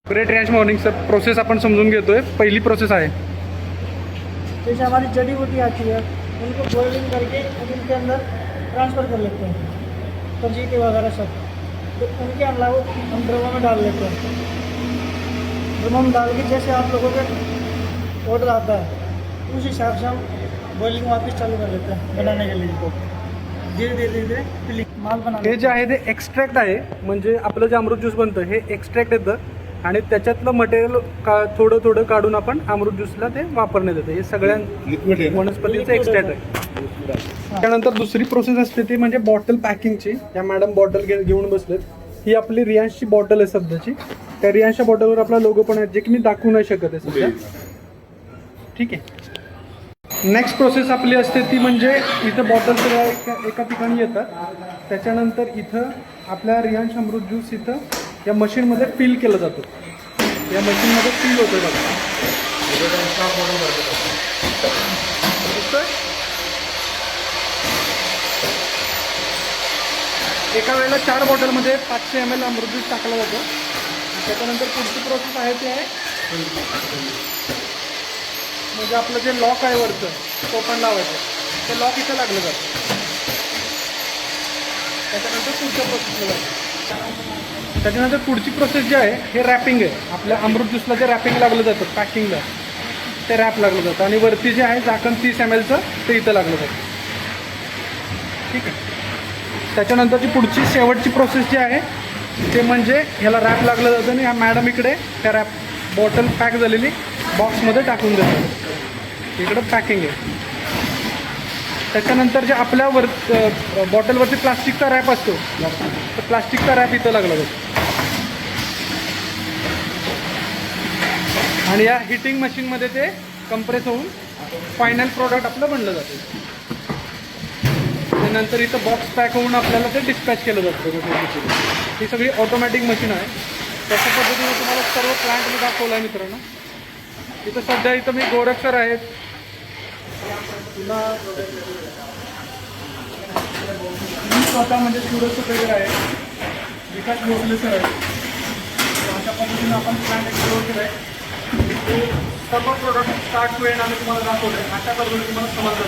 Great ranch morning sir, process अपन समझून घेतोय. पहिली प्रोसेस आहे जैसे हमारी जड़ी बूटी आती है उनको बॉइलिंग करके उनके अंदर ट्रांसफ़र कर लेते हैं, तरजीके वगैरह सब. तो उनके अलावा हम ड्रमों में डाल लेते हैं. ड्रमों में डाल के जैसे आप लोगों का ऑर्डर आता है उस हिसाब से हम बॉइलिंग वापस चालू कर लेते हैं बनाने के लिए. धीरे धीरे धीरे धीरे फिलिंग माल बना. हे जे आहे ते एक्स्ट्रॅक्ट आहे, म्हणजे आपलं जे अमृत ज्यूस बनतं हे एक्स्ट्रॅक्ट येतं आणि त्याच्यातलं मटेरियल थोडं थोडं काढून आपण अमृत ज्यूसला ते वापरण्यात येतं. हे सगळ्या वनस्पतीचं एक्स्ट्रॅक्ट आहे. त्यानंतर दुसरी प्रोसेस असते ती म्हणजे बॉटल पॅकिंगची. या मॅडम बॉटल घेऊन बसलेत. ही आपली रियांशची बॉटल आहे सध्याची. त्या रियांशच्या बॉटलवर आपला लोगो पण आहे, जे की मी दाखवू नाही शकत आहे सध्या. ठीक आहे. नेक्स्ट प्रोसेस आपली असते ती म्हणजे इथं बॉटल सगळ्या एका ठिकाणी येतात. त्याच्यानंतर इथं आपल्या रियांश अमृत ज्यूस इथं या मशीनमध्ये फिल केलं जातं. या मशीनमध्ये फिल होतं बघा. एका वेळेला 4 बॉटलमध्ये 500 ml अमृत ज्यूस टाकलं जातं. त्याच्यानंतर पुढची प्रोसेस आहे ते आहे म्हणजे आपलं जे लॉक आहे वरचं तो पण लावायचं. ते लॉक इथं लागलं जातं. त्याच्यानंतर पुढच्या प्रोसेसला जातं. त्याच्यानंतर पुढची प्रोसेस जी आहे हे रॅपिंग आहे. आपल्या अमृत ज्यूसला जे रॅपिंग लागलं जातं पॅकिंगला ते रॅप लागलं जातं आणि वरती जे आहे झाकण 30 mlचं ते इथं लागलं जातं. ठीक आहे. त्याच्यानंतरची पुढची शेवटची प्रोसेस जी आहे ते म्हणजे ह्याला रॅप लागलं जातं आणि ह्या मॅडम इकडे त्या रॅप बॉटल पॅक झालेली बॉक्समध्ये टाकून देतात. इकडं पॅकिंग आहे. त्याच्यानंतर जे आपल्यावर बॉटलवरती प्लास्टिकचा रॅप असतो तर प्लास्टिकचा रॅप इथं लागला जातो आणि या हिटिंग मशीनमध्ये ते कंप्रेस होऊन फायनल प्रोडक्ट आपलं बनलं जातं. त्यानंतर इथं बॉक्स पॅक होऊन आपल्याला ते डिस्पॅच केलं जातं. ही सगळी ऑटोमॅटिक मशीन आहे. तशा पद्धतीने तुम्हाला सर्व प्लांट मी दाखवला आहे मित्रांनो. इथं सध्या इथं मी गोरख सर आहेत, पुन्हा मी स्वतः म्हणजे सूरज सुपेकर आहे, विकास भोसले सर आहे. अशा पद्धतीने आपण प्लांट एक्सप्लोर केलं आहे. ते सर्व प्रोडक्ट स्टार्ट टू एंड आम्ही तुम्हाला दाखवलं आहे. अशा पद्धतीने तुम्हाला समजलं.